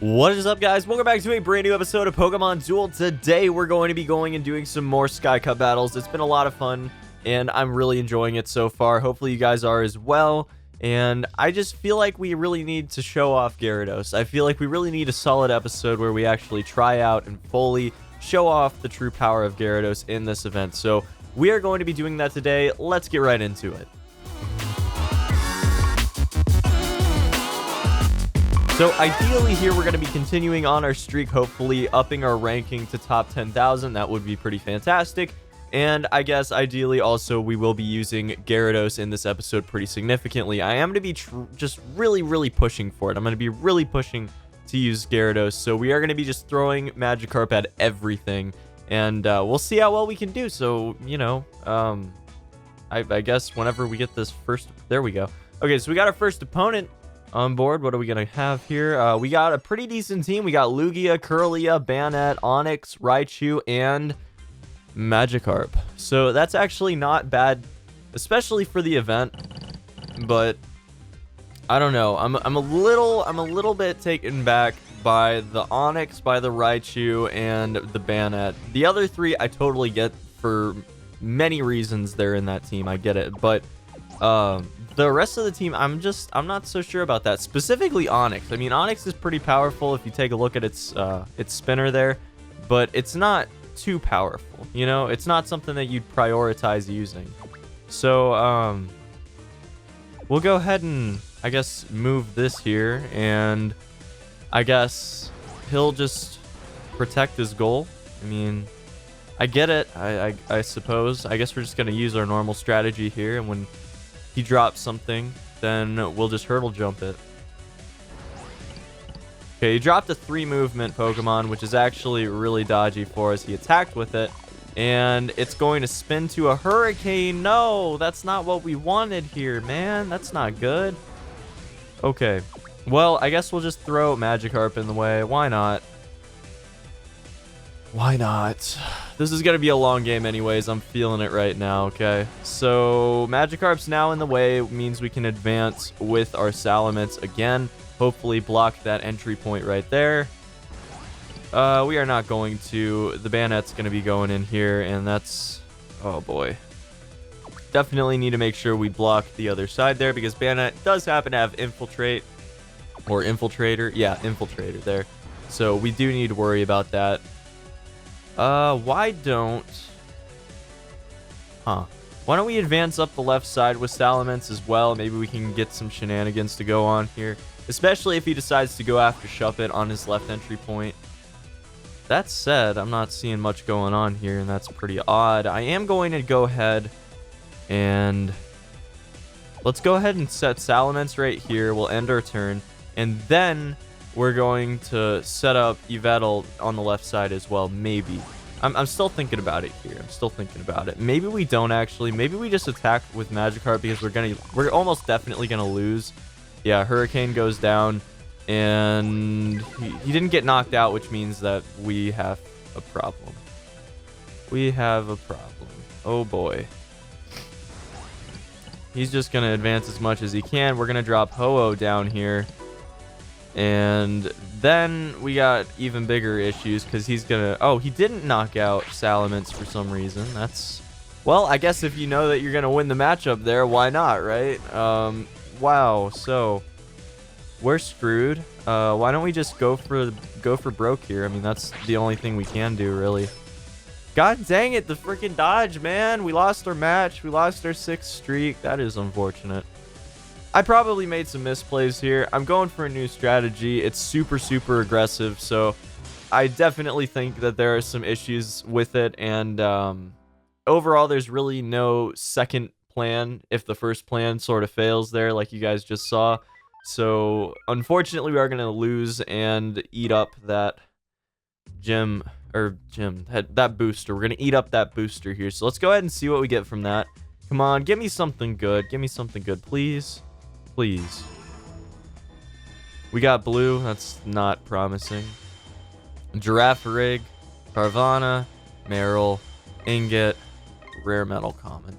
What is up, guys? Welcome back to a brand new episode of Pokemon Duel. Today we're going to be going and doing some more Sky Cup battles. It's been a lot of fun and I'm really enjoying it so far. Hopefully you guys are as well. And I just feel like we really need to show off Gyarados. I feel like we really need a solid episode where we actually try out and fully show off the true power of Gyarados in this event. So we are going to be doing that today. Let's get right into it. So ideally here we're going to be continuing on our streak, hopefully upping our ranking to top 10,000. That would be pretty fantastic. And I guess ideally also we will be using Gyarados in this episode pretty significantly. I am going to be just really pushing for it. I'm going to be really pushing to use Gyarados. So we are going to be just throwing Magikarp at everything. And we'll see how well we can do. So, you know, I guess whenever we get this first... There we go. Okay, so we got our first opponent on board. What are we gonna have here? We got a pretty decent team. We got Lugia, Curlia, Banette, Onix, Raichu, and Magikarp. So that's actually not bad, especially for the event. But I don't know. I'm a little bit taken back by the Onix, by the Raichu, and the Banette. The other three I totally get for many reasons. They're in that team. I get it, but the rest of the team, I'm not so sure about that. Specifically Onix. I mean, Onix is pretty powerful if you take a look at its spinner there, but it's not too powerful. You know, it's not something that you'd prioritize using. So, we'll go ahead and, I guess, move this here, and I guess he'll just protect his goal. I mean, I get it, I suppose. I guess we're just going to use our normal strategy here, and when he drops something, then we'll just hurdle jump it. Okay, he dropped a 3 movement Pokemon, which is actually really dodgy for us. He attacked with it, and it's going to spin to a Hurricane. No, that's not what we wanted here, man. That's not good. Okay, well, I guess we'll just throw Magikarp in the way. Why not? Why not? This is going to be a long game anyways. I'm feeling it right now, okay? So, Magikarp's now in the way. It means we can advance with our Salamence again. Hopefully block that entry point right there. We are not going to. The Banette's going to be going in here, and that's... Oh, boy. Definitely need to make sure we block the other side there, because Banette does happen to have Infiltrate. Or Infiltrator. Yeah, Infiltrator there. So, we do need to worry about that. Why don't we advance up the left side with Salamence as well? Maybe we can get some shenanigans to go on here, especially if he decides to go after Shuppet on his left entry point. That said, I'm not seeing much going on here, and that's pretty odd. I am going to go ahead and let's go ahead and set Salamence right here. We'll end our turn, and then we're going to set up Yveltal on the left side as well, maybe. I'm still thinking about it here. I'm still thinking about it. Maybe we don't actually. Maybe we just attack with Magikarp because we're almost definitely gonna lose. Yeah, Hurricane goes down, and he didn't get knocked out, which means that we have a problem. We have a problem. Oh boy. He's just gonna advance as much as he can. We're gonna drop Ho-Oh down here. And then we got even bigger issues because he's gonna... Oh, he didn't knock out Salamence for some reason. That's... Well, I guess if you know that you're gonna win the matchup there, why not, right? Wow, so... We're screwed. Why don't we just go for broke here? I mean, that's the only thing we can do, really. God dang it, the freaking dodge, man! We lost our match. We lost our 6th streak. That is unfortunate. I probably made some misplays here. I'm going for a new strategy. It's super aggressive, so I definitely think that there are some issues with it, and overall there's really no second plan if the first plan sort of fails there, like you guys just saw. So unfortunately we are going to lose and eat up that that booster. We're going to eat up that booster here, so let's go ahead and see what we get from that. Come on, give me something good. Give me something good, please. Please. We got blue. That's not promising. Girafarig, Carvana, Meryl, Ingot, rare metal common.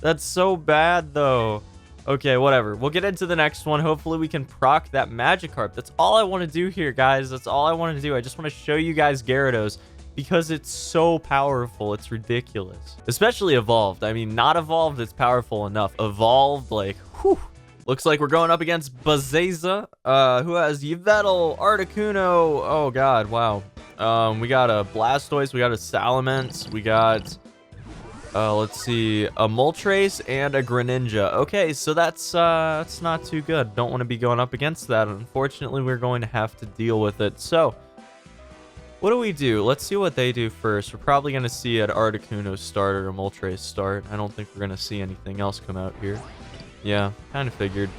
That's so bad though. Okay, whatever. We'll get into the next one. Hopefully we can proc that Magikarp. That's all I want to do here, guys. That's all I want to do. I just want to show you guys Gyarados because it's so powerful. It's ridiculous. Especially evolved. I mean, not evolved, it's powerful enough. Evolved, like, whew. Looks like we're going up against Bazeza, who has Yveltal, Articuno. Oh, God, wow. We got a Blastoise. We got a Salamence. We got... let's see, a Moltres and a Greninja. Okay, so that's not too good. Don't want to be going up against that. Unfortunately, we're going to have to deal with it. So, what do we do? Let's see what they do first. We're probably going to see an Articuno start or a Moltres start. I don't think we're going to see anything else come out here. Yeah, kind of figured.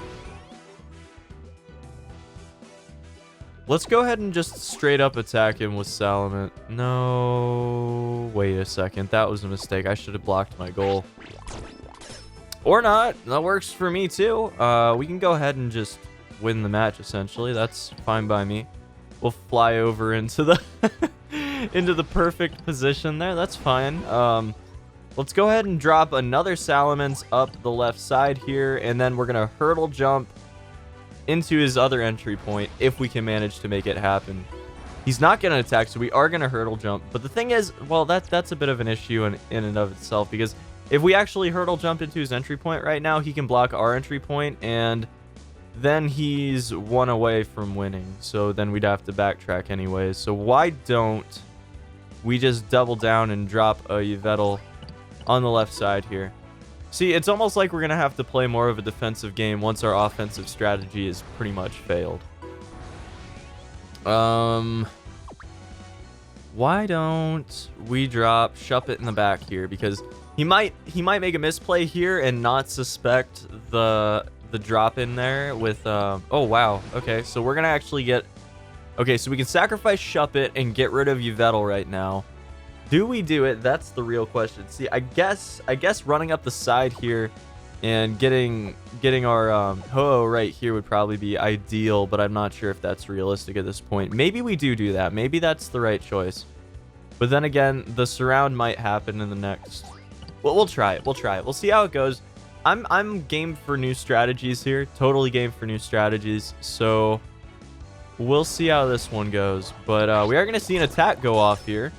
Let's go ahead and just straight up attack him with Salamence. No, wait a second. That was a mistake. I should have blocked my goal. Or not. That works for me too. We can go ahead and just win the match, essentially. That's fine by me. We'll fly over into the into the perfect position there. That's fine. Let's go ahead and drop another Salamence up the left side here, and then we're gonna hurdle jump into his other entry point if we can manage to make it happen. He's not going to attack, so we are going to hurdle jump. But the thing is, well, that's a bit of an issue in and of itself, because if we actually hurdle jump into his entry point right now, he can block our entry point, and then he's one away from winning. So then we'd have to backtrack anyways. So why don't we just double down and drop a Yveltal on the left side here? See, it's almost like we're going to have to play more of a defensive game once our offensive strategy is pretty much failed. Why don't we drop Shuppet in the back here? Because he might make a misplay here and not suspect the drop in there with... oh, wow. Okay, so we're going to actually get... Okay, so we can sacrifice Shuppet and get rid of Yveltal right now. Do we do it? That's the real question. See, I guess running up the side here and getting our Ho-Oh right here would probably be ideal, but I'm not sure if that's realistic at this point. Maybe we do that. Maybe that's the right choice. But then again, the surround might happen in the next... Well, we'll try it. We'll see how it goes. I'm game for new strategies here. Totally game for new strategies. So we'll see how this one goes. But we are going to see an attack go off here.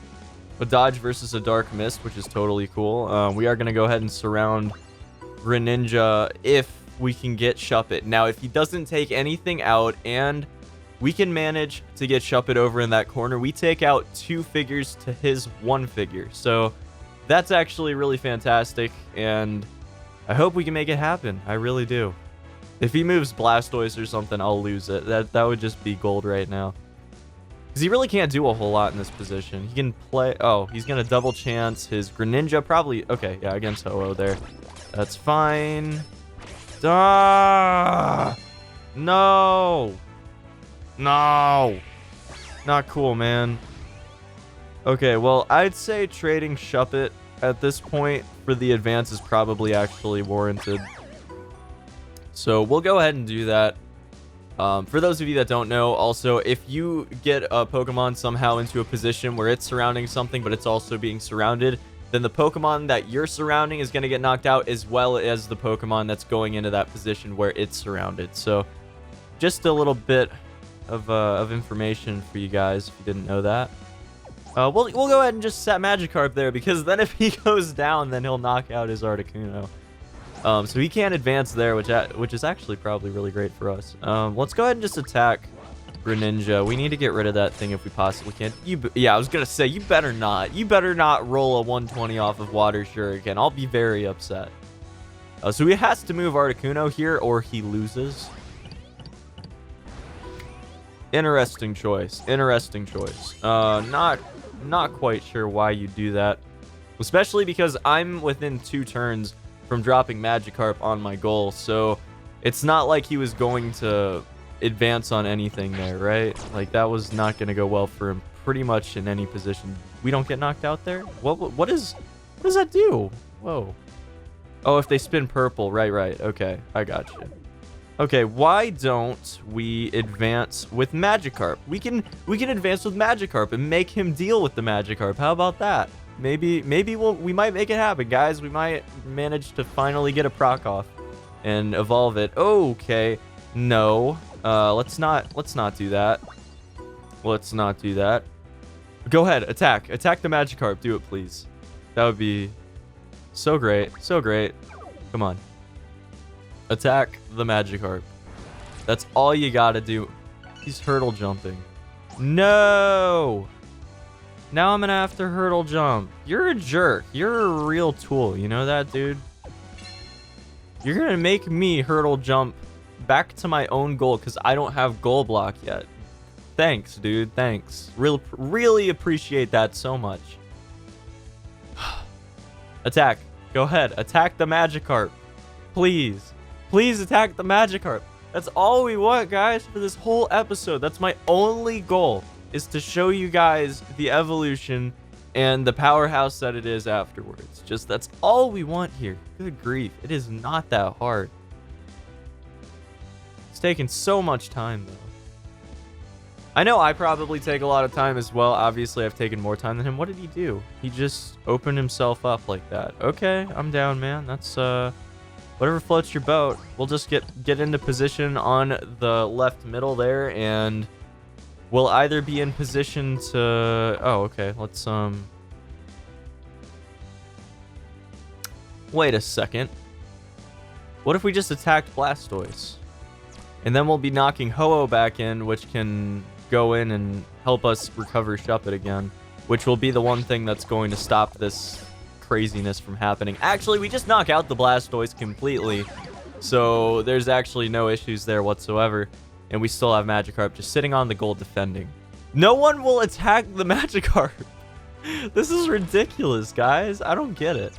A dodge versus a dark mist, which is totally cool. We are going to go ahead and surround Greninja if we can get Shuppet. Now, if he doesn't take anything out and we can manage to get Shuppet over in that corner, we take out 2 figures to his 1 figure. So that's actually really fantastic, and I hope we can make it happen. I really do. If he moves Blastoise or something, I'll lose it. That would just be gold right now. Because he really can't do a whole lot in this position. He can play... Oh, he's going to double chance his Greninja. Probably... Okay, yeah, against Ho-Oh there. That's fine. Ah! No! No! Not cool, man. Okay, well, I'd say trading Shuppet at this point for the advance is probably actually warranted. So we'll go ahead and do that. For those of you that don't know, also, if you get a Pokemon somehow into a position where it's surrounding something, but it's also being surrounded, then the Pokemon that you're surrounding is going to get knocked out, as well as the Pokemon that's going into that position where it's surrounded. So, just a little bit of information for you guys if you didn't know that. We'll go ahead and just set Magikarp there, because then if he goes down, then he'll knock out his Articuno. So he can't advance there, which is actually probably really great for us. Let's go ahead and just attack Greninja. We need to get rid of that thing if we possibly can. Yeah, I was gonna say, you better not. You better not roll a 120 off of Water Shuriken. I'll be very upset. So he has to move Articuno here, or he loses. Interesting choice. Interesting choice. Not quite sure why you do that, especially because I'm within 2 turns from dropping Magikarp on my goal, so it's not like he was going to advance on anything there, right? Like, that was not going to go well for him pretty much in any position. We don't get knocked out there? What does that do? Whoa. Oh, if they spin purple. Right. Okay, I got you. Okay, why don't we advance with Magikarp? We can advance with Magikarp and make him deal with the Magikarp. How about that? Maybe we might make it happen, guys. We might manage to finally get a proc off. and evolve it. Okay. No. Let's not do that. Let's not do that. Go ahead, attack. Attack the Magikarp. Do it, please. That would be so great. So great. Come on. Attack the Magikarp. That's all you gotta do. He's hurdle jumping. No! Now I'm gonna have to hurdle jump. You're a jerk. You're a real tool. You know that, dude? You're gonna make me hurdle jump back to my own goal because I don't have goal block yet. Thanks, dude. Thanks. Really appreciate that so much. Attack. Go ahead. Attack the Magikarp. Please. Please attack the Magikarp. That's all we want, guys, for this whole episode. That's my only goal, is to show you guys the evolution and the powerhouse that it is afterwards. Just that's all we want here. Good grief. It is not that hard. It's taken so much time, though. I know I probably take a lot of time as well. Obviously, I've taken more time than him. What did he do? He just opened himself up like that. Okay, I'm down, man. That's, whatever floats your boat. We'll just get into position on the left middle there, and we'll either be in position to... Oh, okay. Let's, wait a second. What if we just attacked Blastoise? And then we'll be knocking Ho-Oh back in, which can go in and help us recover Shuppet again, which will be the one thing that's going to stop this craziness from happening. Actually, we just knock out the Blastoise completely, so there's actually no issues there whatsoever, and we still have Magikarp just sitting on the goal defending. No one will attack the Magikarp. This is ridiculous, guys. I don't get it.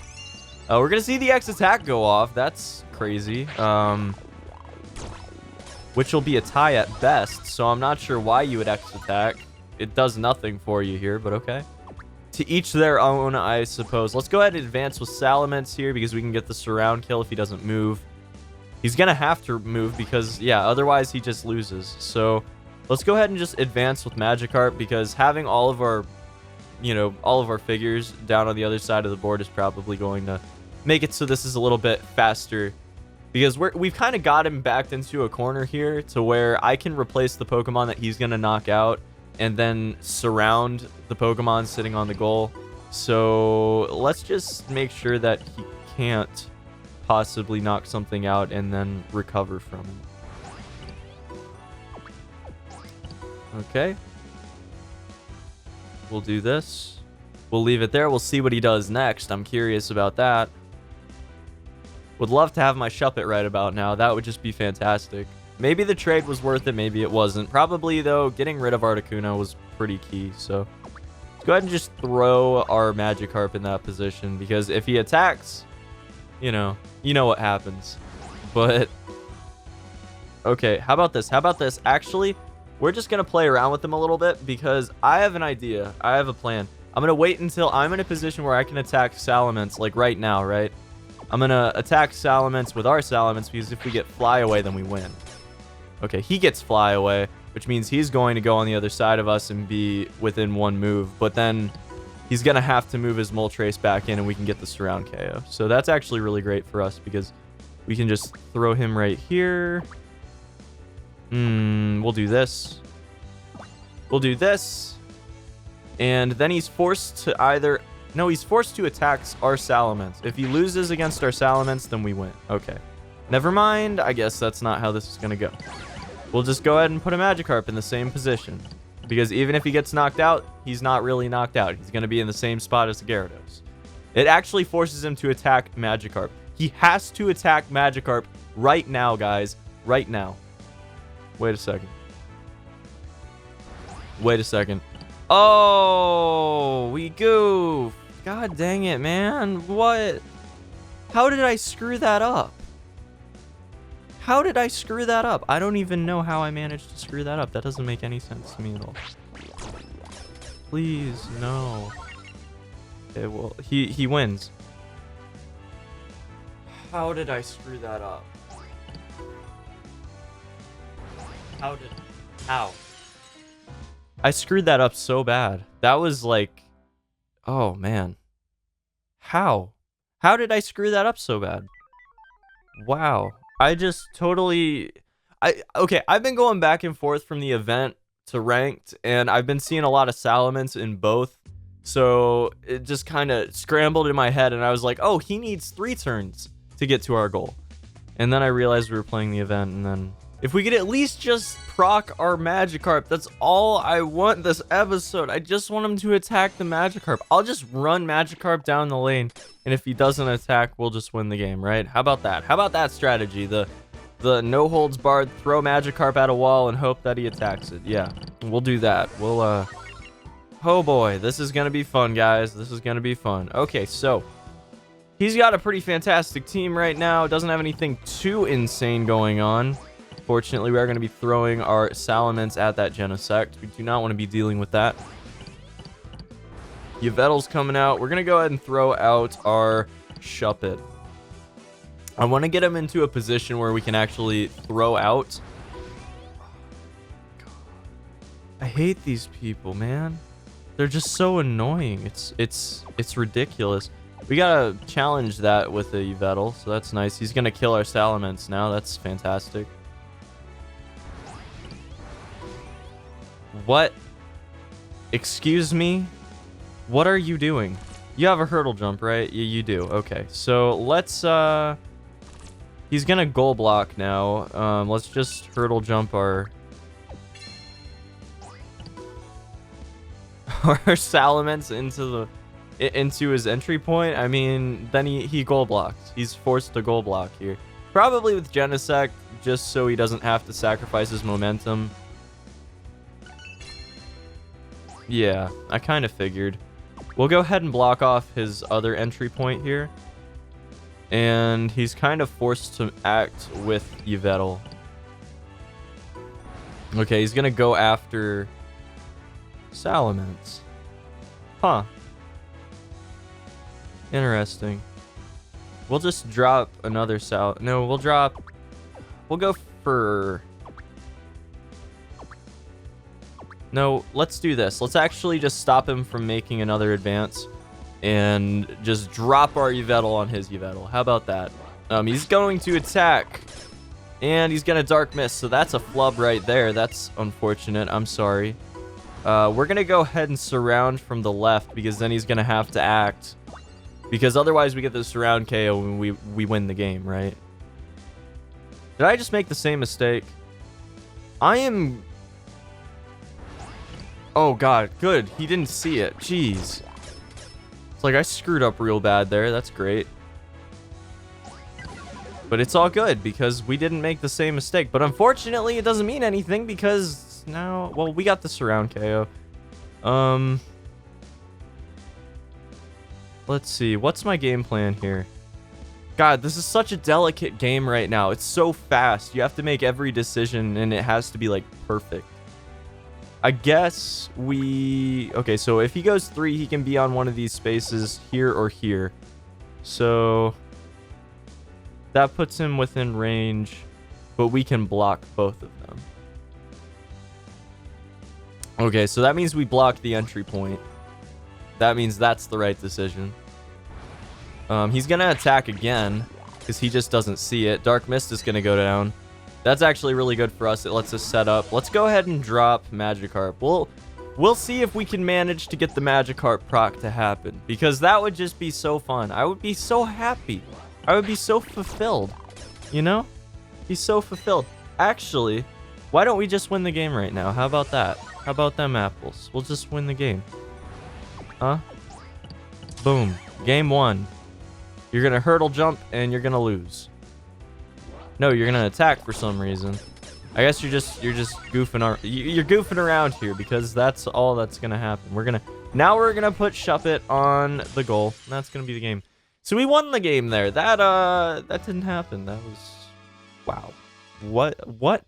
We're gonna see the X attack go off. That's crazy. Which will be a tie at best, so I'm not sure why you would X attack. It does nothing for you here, but okay. To each their own, I suppose. Let's go ahead and advance with Salamence here because we can get the surround kill if he doesn't move. He's gonna have to move because, yeah, otherwise he just loses. So let's go ahead and just advance with Magikarp because having all of our, you know, all of our figures down on the other side of the board is probably going to make it so this is a little bit faster. Because we've kind of got him backed into a corner here to where I can replace the Pokemon that he's going to knock out and then surround the Pokemon sitting on the goal. So let's just make sure that he can't possibly knock something out and then recover from it. Okay. We'll do this. We'll leave it there. We'll see what he does next. I'm curious about that. Would love to have my Shuppet right about now. That would just be fantastic. Maybe the trade was worth it. Maybe it wasn't. Probably, though, getting rid of Articuno was pretty key. So let's go ahead and just throw our Magikarp in that position. Because if he attacks, you know what happens. But, okay, how about this? How about this? Actually, we're just going to play around with him a little bit. Because I have an idea. I have a plan. I'm going to wait until I'm in a position where I can attack Salamence, like right now, right? I'm going to attack Salamence with our Salamence because if we get Fly Away, then we win. Okay, he gets Fly Away, which means he's going to go on the other side of us and be within one move. But then he's going to have to move his Moltres back in and we can get the Surround KO. So that's actually really great for us because we can just throw him right here. We'll do this. We'll do this. And then he's forced to either... No, he's forced to attack our Salamence. If he loses against our Salamence, then we win. Okay. Never mind. I guess that's not how this is going to go. We'll just go ahead and put a Magikarp in the same position. Because even if he gets knocked out, he's not really knocked out. He's going to be in the same spot as Gyarados. It actually forces him to attack Magikarp. He has to attack Magikarp right now, guys. Right now. Wait a second. Wait a second. Oh, we goofed. God dang it, man. What? How did I screw that up? How did I screw that up? I don't even know how I managed to screw that up. That doesn't make any sense to me at all. Please, no. Okay, well, he wins. How did I screw that up? How? I screwed that up so bad. That was like... Oh, man. How? How did I screw that up so bad? Wow. I just totally... Okay, I've been going back and forth from the event to ranked, and I've been seeing a lot of Salamence in both. So it just kind of scrambled in my head, and I was like, oh, he needs 3 turns to get to our goal. And then I realized we were playing the event, and then... If we could at least just proc our Magikarp, that's all I want this episode. I just want him to attack the Magikarp. I'll just run Magikarp down the lane, and if he doesn't attack, we'll just win the game, right? How about that? How about that strategy? The no holds barred, throw Magikarp at a wall and hope that he attacks it. Yeah, we'll do that. We'll, oh boy, this is gonna be fun, guys. This is gonna be fun. Okay, so... He's got a pretty fantastic team right now. Doesn't have anything too insane going on. Fortunately, we are going to be throwing our Salamence at that Genesect. We do not want to be dealing with that. Yveltal's coming out. We're going to go ahead and throw out our Shuppet. I want to get him into a position where we can actually throw out. I hate these people, man. They're just so annoying. It's ridiculous. We gotta challenge that with a Yveltal, so that's nice. He's gonna kill our Salamence now. That's fantastic. What? Excuse me? What are you doing? You have a hurdle jump, right? Yeah, you do. Okay, so let's, he's gonna goal block now. Let's just hurdle jump our... our Salamence into his entry point. I mean, then he goal blocks. He's forced to goal block here. Probably with Genesect, just so he doesn't have to sacrifice his momentum. Yeah, I kind of figured. We'll go ahead and block off his other entry point here. And he's kind of forced to act with Yveltal. Okay, he's gonna go after Salamence. Huh. Interesting. We'll just drop another No, we'll go for... No, let's do this. Let's actually just stop him from making another advance and just drop our Yveltal on his Yveltal. How about that? He's going to attack and he's gonna Dark Mist, so that's a flub right there. That's unfortunate. I'm sorry. We're gonna go ahead and surround from the left because then he's gonna have to act. Because otherwise we get the surround KO and we win the game, right? Did I just make the same mistake? I am... Oh god, good. He didn't see it. Jeez. It's like I screwed up real bad there. That's great. But it's all good because we didn't make the same mistake. But unfortunately, it doesn't mean anything because now... Well, we got the surround KO. Let's see. What's my game plan here? God, this is such a delicate game right now. It's so fast. You have to make every decision and it has to be like perfect. I guess we... Okay, so if he goes 3, he can be on one of these spaces here or here. So that puts him within range, but we can block both of them. Okay, so that means we blocked the entry point. That means that's the right decision. He's going to attack again because he just doesn't see it. Dark Mist is going to go down. That's actually really good for us. It lets us set up. Let's go ahead and drop Magikarp. We'll see if we can manage to get the Magikarp proc to happen because that would just be so fun. I would be so happy. I would be so fulfilled. You know? Be so fulfilled. Actually, why don't we just win the game right now? How about that? How about them apples? We'll just win the game. Huh? Boom. Game 1. You're gonna hurdle jump and you're gonna lose. No, you're gonna attack for some reason. I guess you're just goofing around. You're goofing around here because that's all that's gonna happen. Now we're gonna put Shuppet on the goal. And that's gonna be the game. So we won the game there. That didn't happen. That was... Wow. What?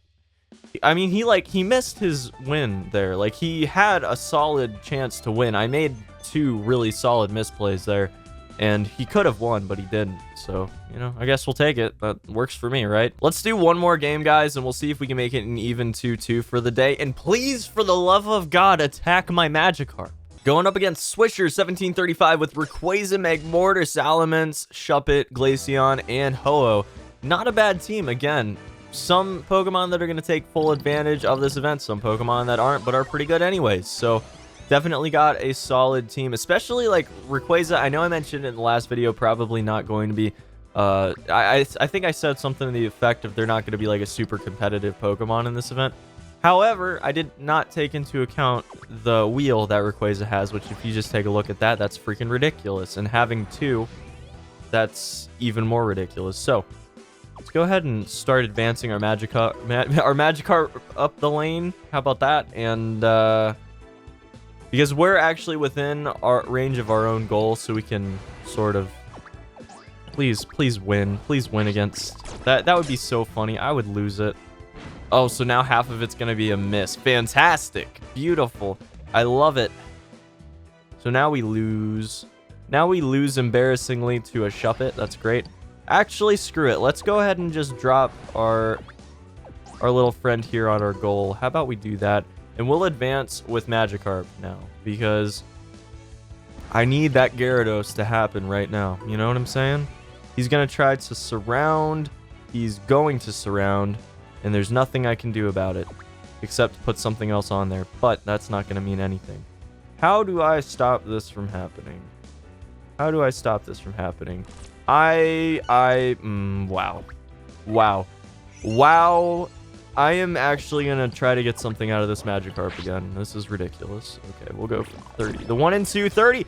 I mean, he missed his win there. Like, he had a solid chance to win. I made 2 really solid misplays there. And he could have won, but he didn't. So, you know, I guess we'll take it. That works for me, right? Let's do one more game, guys, and we'll see if we can make it an even 2-2 for the day. And please, for the love of God, attack my Magikarp. Going up against Swisher 1735 with Rayquaza, Magmortar, Salamence, Shuppet, Glaceon, and Ho-Oh. Not a bad team. Again, some Pokemon that are going to take full advantage of this event, some Pokemon that aren't, but are pretty good anyways. So definitely got a solid team, especially like Rayquaza. I know I mentioned it in the last video, probably not going to be, I think I said something to the effect of they're not going to be like a super competitive Pokemon in this event. However, I did not take into account the wheel that Rayquaza has, which if you just take a look at that, that's freaking ridiculous. And having 2, that's even more ridiculous. So let's go ahead and start advancing our Magikarp up the lane. How about that? And because we're actually within our range of our own goal, so we can sort of please win against that. That would be so funny. I would lose it. Oh, so now half of it's gonna be a miss. Fantastic. Beautiful. I love it. So now we lose. Now we lose embarrassingly to a Shuppet. That's great. Actually, screw it. Let's go ahead and just drop our little friend here on our goal. How about we do that? And we'll advance with Magikarp now, because I need that Gyarados to happen right now. You know what I'm saying? He's going to try to surround. He's going to surround. And there's nothing I can do about it except put something else on there. But that's not going to mean anything. How do I stop this from happening? How do I stop this from happening? Wow. I am actually going to try to get something out of this Magikarp again. This is ridiculous. Okay, we'll go for 30. The 1 and 2, 30.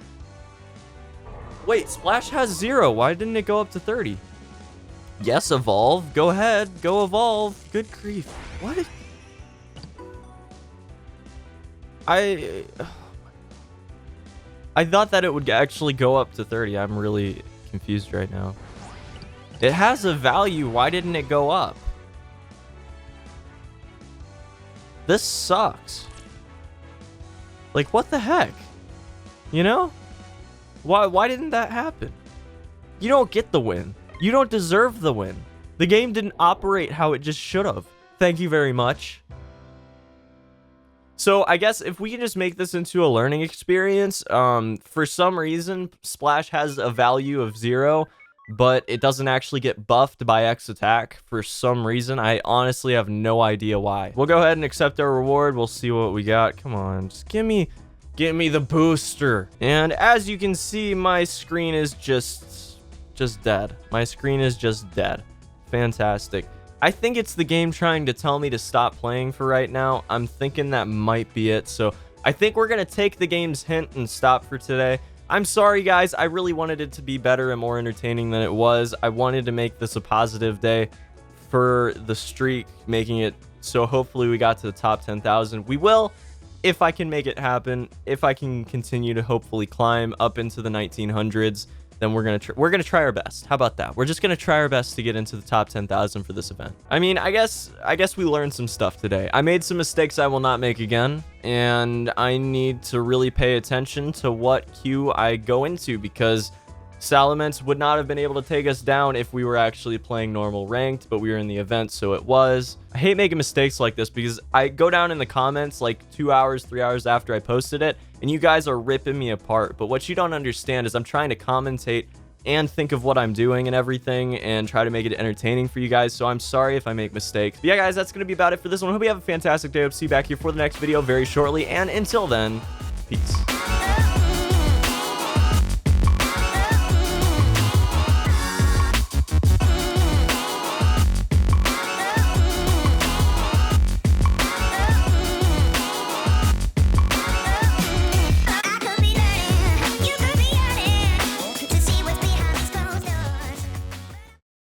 Wait, Splash has 0. Why didn't it go up to 30? Yes, evolve. Go ahead. Go evolve. Good grief. What? I thought that it would actually go up to 30. I'm really confused right now. It has a value. Why didn't it go up? This sucks. Like, what the heck? You know? Why didn't that happen? You don't get the win. You don't deserve the win. The game didn't operate how it just should have. Thank you very much. So I guess if we can just make this into a learning experience, for some reason, Splash has a value of 0, but it doesn't actually get buffed by X attack for some reason. I honestly have no idea why. We'll go ahead and accept our reward. We'll see what we got. Come on, just give me the booster. And as you can see, my screen is just dead. My screen is just dead. Fantastic. I think it's the game trying to tell me to stop playing for right now. I'm thinking that might be it. So I think we're going to take the game's hint and stop for today. I'm sorry, guys. I really wanted it to be better and more entertaining than it was. I wanted to make this a positive day for the streak, making it so hopefully we got to the top 10,000. We will, if I can make it happen, if I can continue to hopefully climb up into the 1900s. Then we're gonna try our best. How about that? We're just gonna try our best to get into the top 10,000 for this event. I mean, I guess we learned some stuff today. I made some mistakes I will not make again, and I need to really pay attention to what queue I go into, because Salamence would not have been able to take us down if we were actually playing normal ranked, but we were in the event, so it was. I hate making mistakes like this because I go down in the comments like 2 hours, 3 hours after I posted it, and you guys are ripping me apart. But what you don't understand is I'm trying to commentate and think of what I'm doing and everything and try to make it entertaining for you guys. So I'm sorry if I make mistakes. But yeah, guys, that's going to be about it for this one. I hope you have a fantastic day. I'll see you back here for the next video very shortly. And until then, peace.